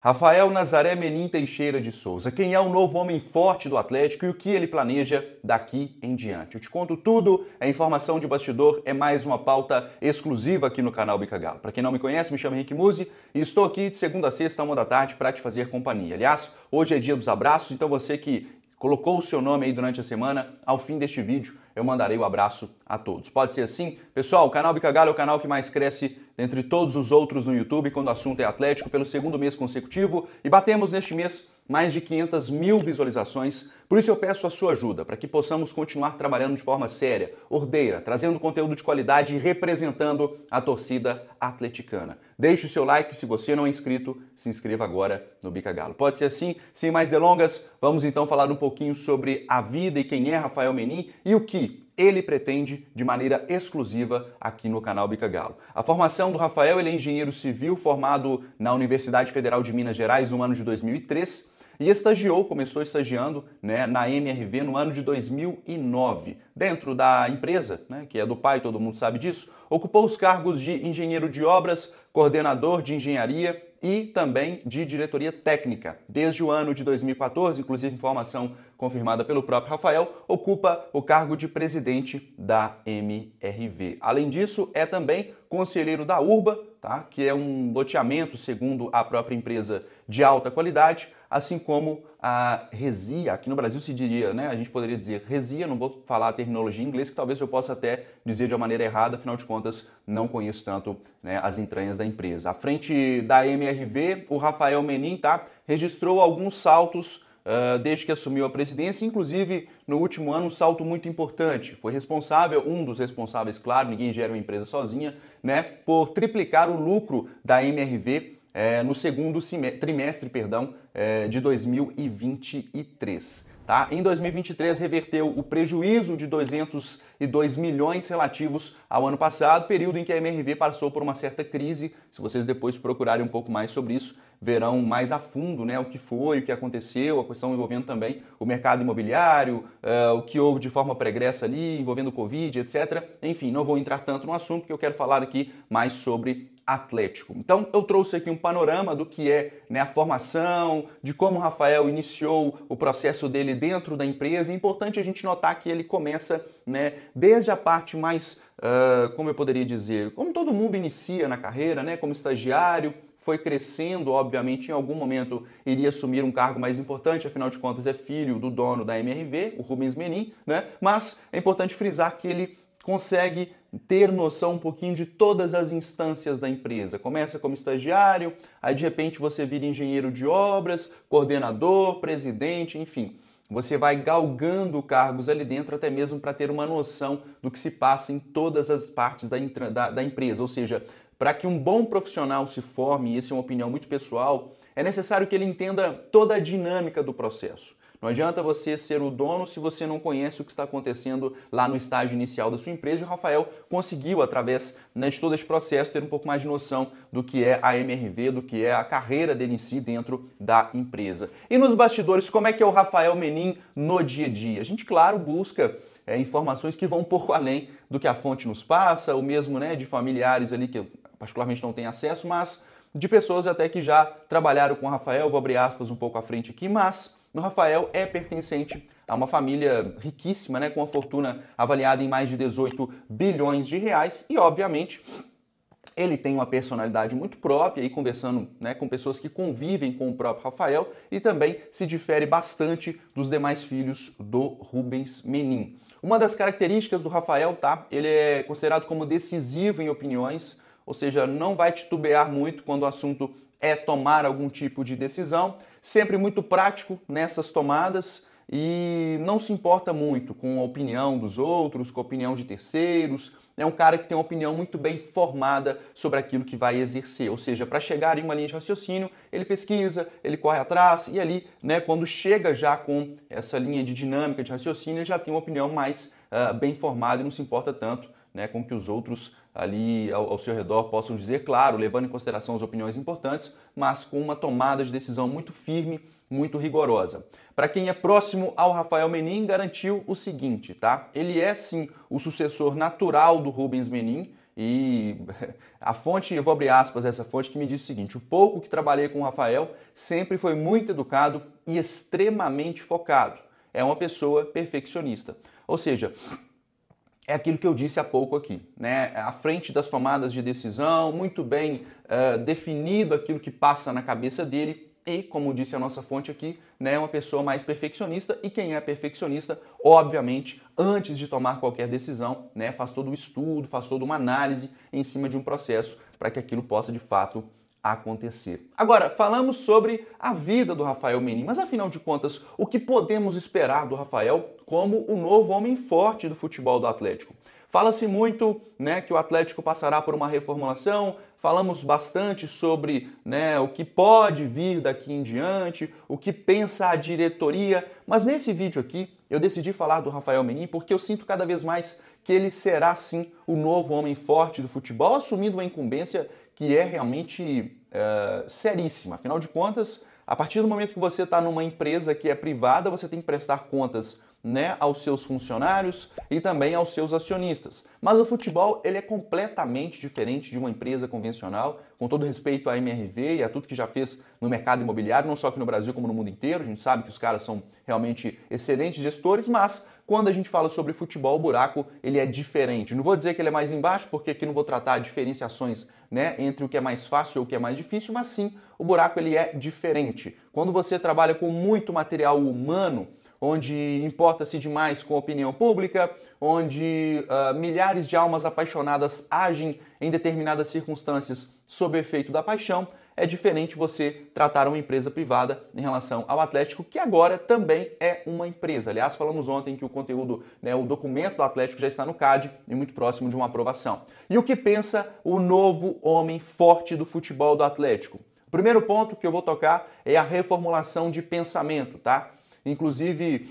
Rafael Nazaré Menin Teixeira de Souza, quem é o novo homem forte do Atlético e o que ele planeja daqui em diante. Eu te conto tudo, a informação de bastidor é mais uma pauta exclusiva aqui no canal Bica Galo. Para quem não me conhece, me chamo Henrique Musi e estou aqui de segunda a sexta, 1 da tarde, para te fazer companhia. Aliás, hoje é dia dos abraços, então você que colocou o seu nome aí durante a semana, ao fim deste vídeo eu mandarei o abraço a todos. Pode ser assim? Pessoal, o canal Bica Galo é o canal que mais cresce dentre todos os outros no YouTube quando o assunto é Atlético pelo segundo mês consecutivo e batemos neste mês mais de 500 mil visualizações. Por isso eu peço a sua ajuda para que possamos continuar trabalhando de forma séria, ordeira, trazendo conteúdo de qualidade e representando a torcida atleticana. Deixe o seu like, se você não é inscrito, se inscreva agora no Bica Galo. Pode ser assim? Sem mais delongas, vamos então falar um pouquinho sobre a vida e quem é Rafael Menin e o que ele pretende de maneira exclusiva aqui no canal Bica Galo. A formação do Rafael, ele é engenheiro civil formado na Universidade Federal de Minas Gerais no ano de 2003 e começou estagiando na MRV no ano de 2009. Dentro da empresa, que é do pai, todo mundo sabe disso, ocupou os cargos de engenheiro de obras, coordenador de engenharia e também de diretoria técnica. Desde o ano de 2014, inclusive informação confirmada pelo próprio Rafael, ocupa o cargo de presidente da MRV. Além disso, é também conselheiro da Urba, que é um loteamento, segundo a própria empresa, de alta qualidade, assim como a Resia, aqui no Brasil se diria, a gente poderia dizer Resia, não vou falar a terminologia em inglês, que talvez eu possa até dizer de uma maneira errada, afinal de contas não conheço tanto as entranhas da empresa. À frente da MRV, o Rafael Menin registrou alguns saltos desde que assumiu a presidência, inclusive no último ano um salto muito importante. Foi responsável, um dos responsáveis, claro, ninguém gera uma empresa sozinha, por triplicar o lucro da MRV no segundo trimestre de 2023. Em 2023, reverteu o prejuízo de 202 milhões relativos ao ano passado, período em que a MRV passou por uma certa crise. Se vocês depois procurarem um pouco mais sobre isso, verão mais a fundo o que foi, o que aconteceu, a questão envolvendo também o mercado imobiliário, o que houve de forma pregressa ali, envolvendo o Covid, etc. Enfim, não vou entrar tanto no assunto, porque eu quero falar aqui mais sobre Atlético. Então, eu trouxe aqui um panorama do que é a formação, de como o Rafael iniciou o processo dele dentro da empresa. É importante a gente notar que ele começa desde a parte mais, como eu poderia dizer, como todo mundo inicia na carreira, como estagiário, foi crescendo, obviamente, em algum momento iria assumir um cargo mais importante, afinal de contas é filho do dono da MRV, o Rubens Menin, mas é importante frisar que ele consegue ter noção um pouquinho de todas as instâncias da empresa. Começa como estagiário, aí de repente você vira engenheiro de obras, coordenador, presidente, enfim. Você vai galgando cargos ali dentro até mesmo para ter uma noção do que se passa em todas as partes da empresa. Ou seja, para que um bom profissional se forme, e essa é uma opinião muito pessoal, é necessário que ele entenda toda a dinâmica do processo. Não adianta você ser o dono se você não conhece o que está acontecendo lá no estágio inicial da sua empresa. E o Rafael conseguiu, através de todo esse processo, ter um pouco mais de noção do que é a MRV, do que é a carreira dele em si dentro da empresa. E nos bastidores, como é que é o Rafael Menin no dia a dia? A gente, claro, busca informações que vão um pouco além do que a fonte nos passa, ou mesmo de familiares ali que eu particularmente não tenho acesso, mas de pessoas até que já trabalharam com o Rafael, vou abrir aspas um pouco à frente aqui, mas o Rafael é pertencente a uma família riquíssima, com uma fortuna avaliada em mais de 18 bilhões de reais e, obviamente, ele tem uma personalidade muito própria, e conversando com pessoas que convivem com o próprio Rafael, e também se difere bastante dos demais filhos do Rubens Menin. Uma das características do Rafael, ele é considerado como decisivo em opiniões, ou seja, não vai titubear muito quando o assunto é tomar algum tipo de decisão, sempre muito prático nessas tomadas e não se importa muito com a opinião dos outros, com a opinião de terceiros. É um cara que tem uma opinião muito bem formada sobre aquilo que vai exercer, ou seja, para chegar em uma linha de raciocínio, ele pesquisa, ele corre atrás e ali, quando chega já com essa linha de dinâmica de raciocínio, ele já tem uma opinião mais bem formada e não se importa tanto com que os outros ali ao seu redor possam dizer, claro, levando em consideração as opiniões importantes, mas com uma tomada de decisão muito firme, muito rigorosa. Para quem é próximo ao Rafael Menin, garantiu o seguinte, Ele é sim o sucessor natural do Rubens Menin, E a fonte, eu vou abrir aspas essa fonte, que me disse o seguinte: o pouco que trabalhei com o Rafael sempre foi muito educado e extremamente focado. É uma pessoa perfeccionista. Ou seja, é aquilo que eu disse há pouco aqui, né? À frente das tomadas de decisão, muito bem definido aquilo que passa na cabeça dele e, como disse a nossa fonte aqui, né, uma pessoa mais perfeccionista. E quem é perfeccionista, obviamente, antes de tomar qualquer decisão, né, faz todo o estudo, faz toda uma análise em cima de um processo para que aquilo possa, de fato, acontecer. Agora, falamos sobre a vida do Rafael Menin, mas afinal de contas, o que podemos esperar do Rafael como o novo homem forte do futebol do Atlético? Fala-se muito, né, que o Atlético passará por uma reformulação, falamos bastante sobre, né, o que pode vir daqui em diante, o que pensa a diretoria, mas nesse vídeo aqui eu decidi falar do Rafael Menin porque eu sinto cada vez mais que ele será sim o novo homem forte do futebol, assumindo uma incumbência que é realmente seríssima. Afinal de contas, a partir do momento que você está numa empresa que é privada, você tem que prestar contas, né, aos seus funcionários e também aos seus acionistas. Mas o futebol, ele é completamente diferente de uma empresa convencional, com todo respeito à MRV e a tudo que já fez no mercado imobiliário, não só aqui no Brasil como no mundo inteiro. A gente sabe que os caras são realmente excelentes gestores, mas quando a gente fala sobre futebol, o buraco ele é diferente. Não vou dizer que ele é mais embaixo, porque aqui não vou tratar diferenciações, né, entre o que é mais fácil ou o que é mais difícil, mas sim, o buraco ele é diferente. Quando você trabalha com muito material humano, onde importa-se demais com a opinião pública, onde milhares de almas apaixonadas agem em determinadas circunstâncias sob o efeito da paixão, é diferente você tratar uma empresa privada em relação ao Atlético, que agora também é uma empresa. Aliás, falamos ontem que o conteúdo, né, o documento do Atlético já está no CAD e muito próximo de uma aprovação. E o que pensa o novo homem forte do futebol do Atlético? O primeiro ponto que eu vou tocar é a reformulação de pensamento, tá? Inclusive,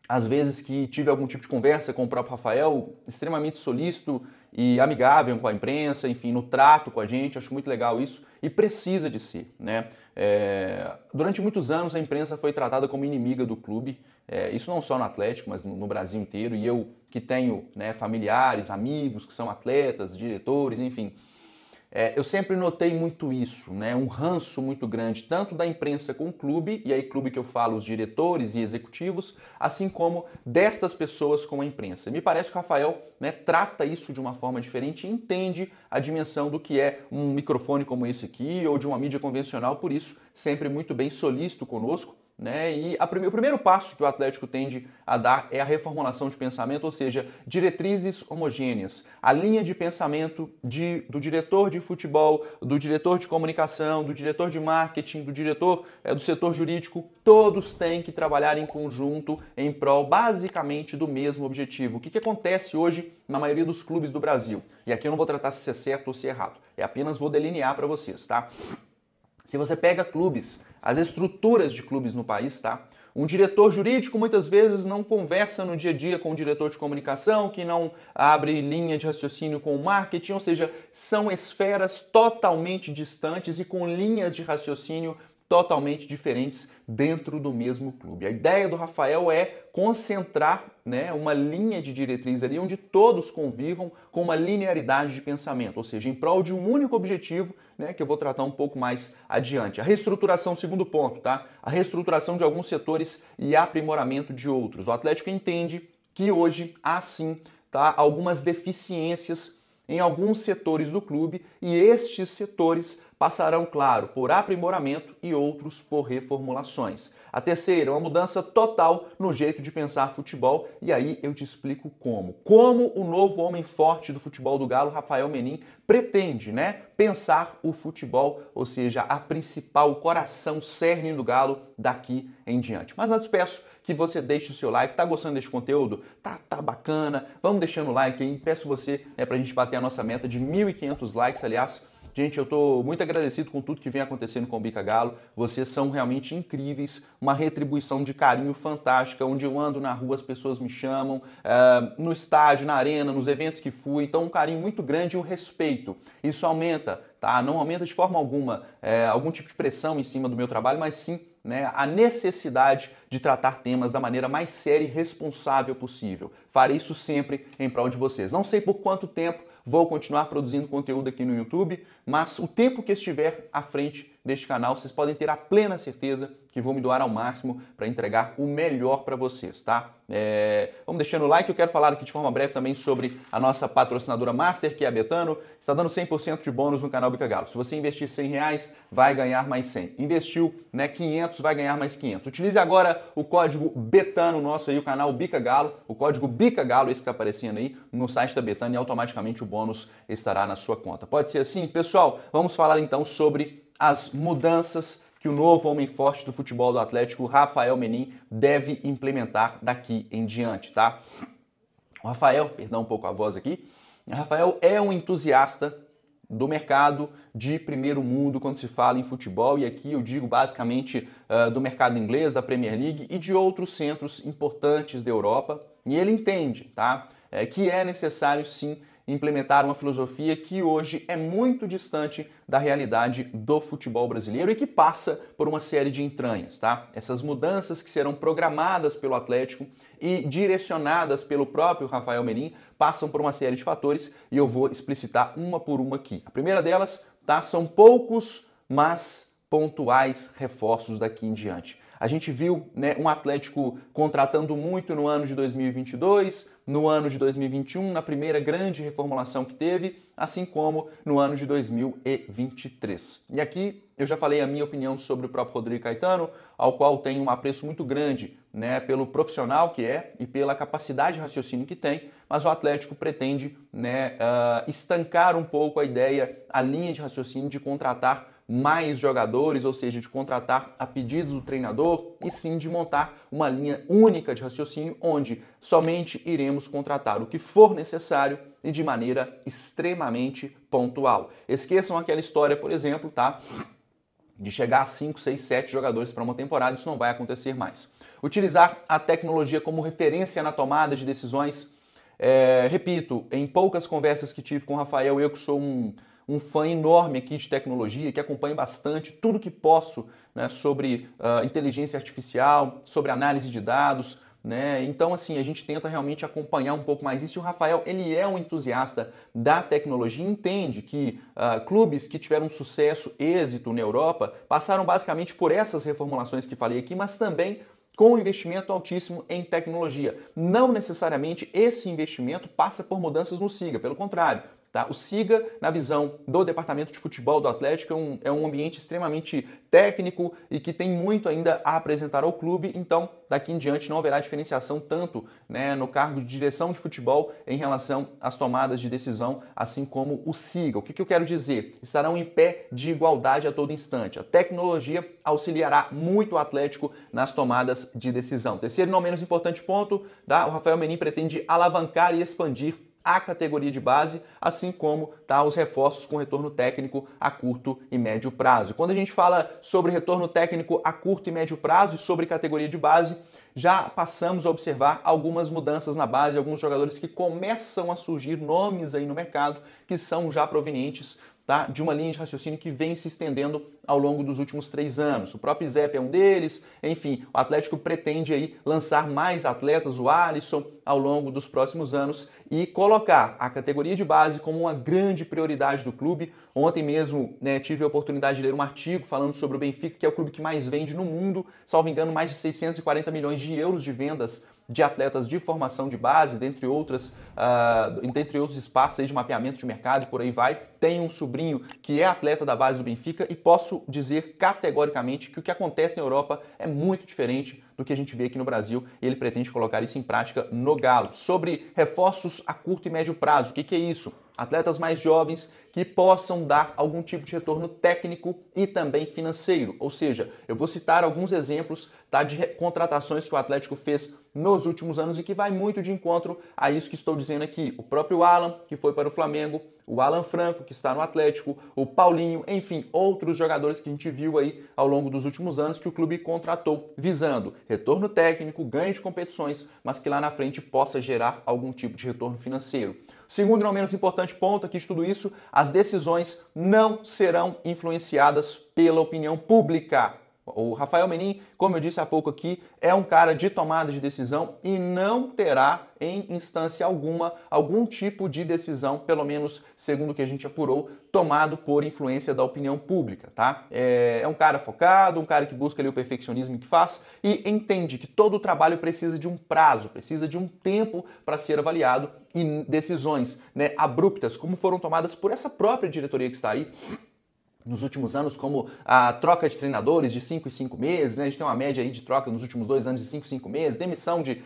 às vezes que tive algum tipo de conversa com o próprio Rafael, extremamente solícito e amigável com a imprensa, enfim, no trato com a gente, acho muito legal isso e precisa de ser, né? Durante muitos anos a imprensa foi tratada como inimiga do clube, isso não só no Atlético, mas no Brasil inteiro, e eu que tenho, né, familiares, amigos que são atletas, diretores, enfim, eu sempre notei muito isso, né? Um ranço muito grande, tanto da imprensa com o clube, e aí clube que eu falo, os diretores e executivos, assim como destas pessoas com a imprensa. Me parece que o Rafael, né, trata isso de uma forma diferente e entende a dimensão do que é um microfone como esse aqui, ou de uma mídia convencional, por isso sempre muito bem solícito conosco, né? E o primeiro passo que o Atlético tende a dar é a reformulação de pensamento, ou seja, diretrizes homogêneas. A linha de pensamento do diretor de futebol, do diretor de comunicação, do diretor de marketing, do diretor do setor jurídico, todos têm que trabalhar em conjunto em prol basicamente do mesmo objetivo. O que acontece hoje na maioria dos clubes do Brasil? E aqui eu não vou tratar se é certo ou se é errado, apenas vou delinear para vocês, tá? Se você pega clubes, as estruturas de clubes no país, tá? Um diretor jurídico muitas vezes não conversa no dia a dia com o diretor de comunicação, que não abre linha de raciocínio com o marketing, ou seja, são esferas totalmente distantes e com linhas de raciocínio totalmente diferentes dentro do mesmo clube. A ideia do Rafael é concentrar, né, uma linha de diretriz ali onde todos convivam com uma linearidade de pensamento, ou seja, em prol de um único objetivo, né, que eu vou tratar um pouco mais adiante. A reestruturação, segundo ponto, tá? A reestruturação de alguns setores e aprimoramento de outros. O Atlético entende que hoje há sim, tá, algumas deficiências em alguns setores do clube e estes setores passarão, claro, por aprimoramento e outros por reformulações. A terceira, uma mudança total no jeito de pensar futebol, e aí eu te explico como. Como o novo homem forte do futebol do Galo, Rafael Menin, pretende, né, pensar o futebol, ou seja, a principal, o coração, cerne do Galo daqui em diante. Mas antes peço que você deixe o seu like. Tá gostando deste conteúdo? Tá bacana? Vamos deixando o like aí. Peço você, pra gente bater a nossa meta de 1.500 likes, aliás. Gente, eu estou muito agradecido com tudo que vem acontecendo com o Bica Galo. Vocês são realmente incríveis, uma retribuição de carinho fantástica. Onde eu ando na rua, as pessoas me chamam, no estádio, na arena, nos eventos que fui. Então, um carinho muito grande e um respeito. Isso aumenta, tá? Não aumenta de forma alguma algum tipo de pressão em cima do meu trabalho, mas sim, né, a necessidade de tratar temas da maneira mais séria e responsável possível. Farei isso sempre em prol de vocês. Não sei por quanto tempo vou continuar produzindo conteúdo aqui no YouTube, mas o tempo que estiver à frente deste canal, vocês podem ter a plena certeza que vou me doar ao máximo para entregar o melhor para vocês, tá? Vamos deixando o like, eu quero falar aqui de forma breve também sobre a nossa patrocinadora Master, que é a Betano, está dando 100% de bônus no canal Bica Galo. Se você investir R$100, vai ganhar mais 100. Investiu, né, 500, vai ganhar mais 500. Utilize agora o código Betano, nosso aí, o canal Bica Galo, o código Bica Galo, esse que está aparecendo aí, no site da Betano, e automaticamente o bônus estará na sua conta. Pode ser assim? Pessoal, vamos falar então sobre as mudanças que o novo homem forte do futebol do Atlético, Rafael Menin, deve implementar daqui em diante, tá? O Rafael, perdão um pouco a voz aqui, o Rafael é um entusiasta do mercado de primeiro mundo quando se fala em futebol, e aqui eu digo basicamente do mercado inglês, da Premier League e de outros centros importantes da Europa, e ele entende, tá? Que é necessário sim implementar uma filosofia que hoje é muito distante da realidade do futebol brasileiro e que passa por uma série de entranhas, tá? Essas mudanças que serão programadas pelo Atlético e direcionadas pelo próprio Rafael Menin passam por uma série de fatores e eu vou explicitar uma por uma aqui. A primeira delas, tá? São poucos, mas pontuais reforços daqui em diante. A gente viu, né, um Atlético contratando muito no ano de 2022, no ano de 2021, na primeira grande reformulação que teve, assim como no ano de 2023. E aqui eu já falei a minha opinião sobre o próprio Rodrigo Caetano, ao qual tenho um apreço muito grande, né, pelo profissional que é e pela capacidade de raciocínio que tem, mas o Atlético pretende, né, estancar um pouco a ideia, a linha de raciocínio de contratar mais jogadores, ou seja, de contratar a pedido do treinador e sim de montar uma linha única de raciocínio onde somente iremos contratar o que for necessário e de maneira extremamente pontual. Esqueçam aquela história, por exemplo, tá? De chegar a 5, 6, 7 jogadores para uma temporada, isso não vai acontecer mais. Utilizar a tecnologia como referência na tomada de decisões. Repito, em poucas conversas que tive com o Rafael, eu que sou um fã enorme aqui de tecnologia, que acompanho bastante tudo que posso, né, sobre inteligência artificial, sobre análise de dados, né? Então, assim, a gente tenta realmente acompanhar um pouco mais isso. E o Rafael, ele é um entusiasta da tecnologia e entende que clubes que tiveram sucesso, êxito na Europa, passaram basicamente por essas reformulações que falei aqui, mas também com investimento altíssimo em tecnologia. Não necessariamente esse investimento passa por mudanças no SIGA, pelo contrário. Tá? O SIGA, na visão do departamento de futebol do Atlético, é um ambiente extremamente técnico e que tem muito ainda a apresentar ao clube, então daqui em diante não haverá diferenciação tanto, né, no cargo de direção de futebol em relação às tomadas de decisão, assim como o SIGA. O que eu quero dizer? Estarão em pé de igualdade a todo instante. A tecnologia auxiliará muito o Atlético nas tomadas de decisão. Terceiro e não menos importante ponto, tá? O Rafael Menin pretende alavancar e expandir a categoria de base, assim como os reforços com retorno técnico a curto e médio prazo. Quando a gente fala sobre retorno técnico a curto e médio prazo e sobre categoria de base, já passamos a observar algumas mudanças na base, alguns jogadores que começam a surgir, nomes aí no mercado que são já provenientes, tá, de uma linha de raciocínio que vem se estendendo ao longo dos últimos 3 anos. O próprio Zep é um deles, enfim, o Atlético pretende aí lançar mais atletas, o Alisson, ao longo dos próximos anos e colocar a categoria de base como uma grande prioridade do clube. Ontem mesmo, né, tive a oportunidade de ler um artigo falando sobre o Benfica, que é o clube que mais vende no mundo, salvo engano, mais de 640 milhões de euros de vendas de atletas de formação de base, dentre outros espaços aí de mapeamento de mercado e por aí vai. Tenho um sobrinho que é atleta da base do Benfica e posso dizer categoricamente que o que acontece na Europa é muito diferente do que a gente vê aqui no Brasil e ele pretende colocar isso em prática no Galo. Sobre reforços a curto e médio prazo, o que é isso? Atletas mais jovens que possam dar algum tipo de retorno técnico e também financeiro. Ou seja, eu vou citar alguns exemplos, tá, de contratações que o Atlético fez nos últimos anos e que vai muito de encontro a isso que estou dizendo aqui. O próprio Alan, que foi para o Flamengo, o Alan Franco, que está no Atlético, o Paulinho, enfim, outros jogadores que a gente viu aí ao longo dos últimos anos que o clube contratou, visando retorno técnico, ganho de competições, mas que lá na frente possa gerar algum tipo de retorno financeiro. Segundo e não menos importante ponto aqui de tudo isso, as decisões não serão influenciadas pela opinião pública. O Rafael Menin, como eu disse há pouco aqui, é um cara de tomada de decisão e não terá em instância alguma algum tipo de decisão, pelo menos segundo o que a gente apurou, tomado por influência da opinião pública, tá? É um cara focado, um cara que busca ali o perfeccionismo que faz e entende que todo o trabalho precisa de um prazo, precisa de um tempo para ser avaliado e decisões, né, abruptas, como foram tomadas por essa própria diretoria que está aí nos últimos anos, como a troca de treinadores de 5 em 5 meses, né? A gente tem uma média aí de troca nos últimos 2 anos de 5 em 5 meses, demissão de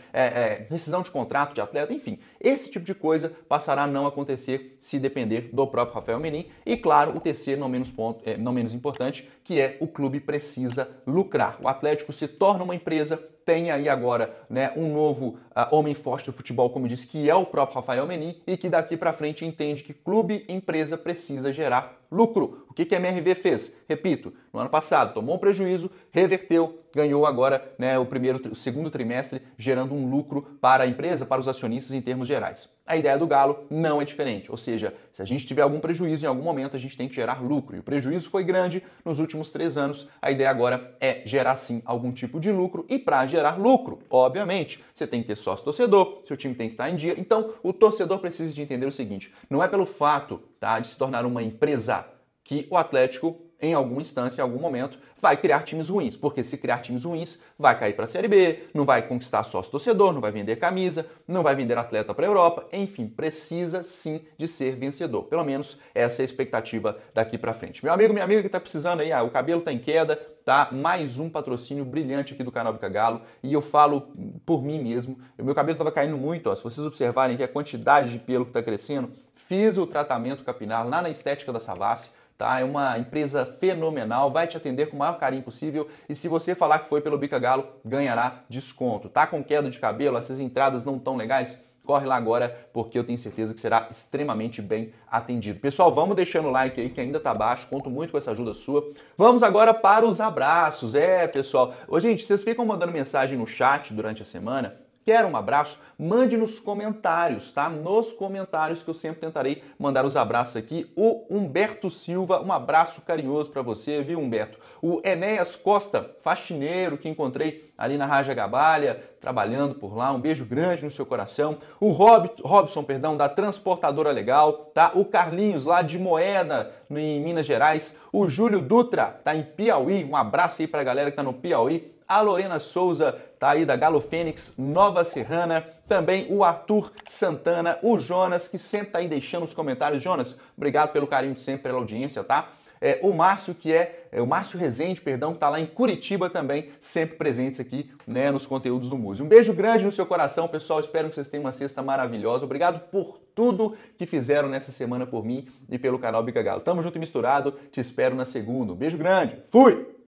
rescisão de contrato de atleta, enfim. Esse tipo de coisa passará a não acontecer se depender do próprio Rafael Menin. E claro, o terceiro, não menos importante, que é o clube precisa lucrar. O Atlético se torna uma empresa, tem aí agora, né, um novo homem forte do futebol, como disse, que é o próprio Rafael Menin, e que daqui para frente entende que clube, empresa precisa gerar lucro. O que a MRV fez? Repito, no ano passado tomou um prejuízo, reverteu, ganhou agora, né, o segundo trimestre, gerando um lucro para a empresa, para os acionistas em termos gerais. A ideia do Galo não é diferente, ou seja, se a gente tiver algum prejuízo em algum momento, a gente tem que gerar lucro. E o prejuízo foi grande nos últimos 3 anos, a ideia agora é gerar sim algum tipo de lucro, e para gerar lucro, obviamente, você tem que ter sócio-torcedor, seu time tem que estar em dia. Então, o torcedor precisa de entender o seguinte, não é pelo fato, tá, de se tornar uma empresa que o Atlético, em alguma instância, em algum momento, vai criar times ruins, porque se criar times ruins, vai cair para a Série B, não vai conquistar sócio-torcedor, não vai vender camisa, não vai vender atleta para a Europa, enfim, precisa sim de ser vencedor. Pelo menos essa é a expectativa daqui para frente. Meu amigo, minha amiga que está precisando aí, o cabelo está em queda, tá? Mais um patrocínio brilhante aqui do canal Bica Galo, e eu falo por mim mesmo, o meu cabelo estava caindo muito, ó, se vocês observarem aqui a quantidade de pelo que está crescendo, fiz o tratamento capilar lá na Estética da Savassi. Tá? É uma empresa fenomenal, vai te atender com o maior carinho possível, e se você falar que foi pelo Bica Galo, ganhará desconto. Tá com queda de cabelo, essas entradas não tão legais? Corre lá agora, porque eu tenho certeza que será extremamente bem atendido. Pessoal, vamos deixando o like aí, que ainda tá baixo, conto muito com essa ajuda sua. Vamos agora para os abraços. Pessoal, gente, vocês ficam mandando mensagem no chat durante a semana. Quer um abraço? Mande nos comentários, tá? Nos comentários, que eu sempre tentarei mandar os abraços aqui. O Humberto Silva, um abraço carinhoso para você, viu, Humberto? O Enéas Costa, faxineiro, que encontrei ali na Raja Gabalha, trabalhando por lá, um beijo grande no seu coração. O Robson, da Transportadora Legal, tá? O Carlinhos, lá de Moeda, em Minas Gerais. O Júlio Dutra, tá em Piauí, um abraço aí pra galera que tá no Piauí. A Lorena Souza, tá aí da Galo Fênix, Nova Serrana. Também o Arthur Santana, o Jonas, que sempre tá aí deixando os comentários. Jonas, obrigado pelo carinho de sempre, pela audiência, tá? O Márcio, o Márcio Rezende, que tá lá em Curitiba também, sempre presentes aqui, né, nos conteúdos do Muse. Um beijo grande no seu coração, pessoal. Espero que vocês tenham uma sexta maravilhosa. Obrigado por tudo que fizeram nessa semana por mim e pelo canal Bica Galo. Tamo junto e misturado. Te espero na segunda. Um beijo grande. Fui!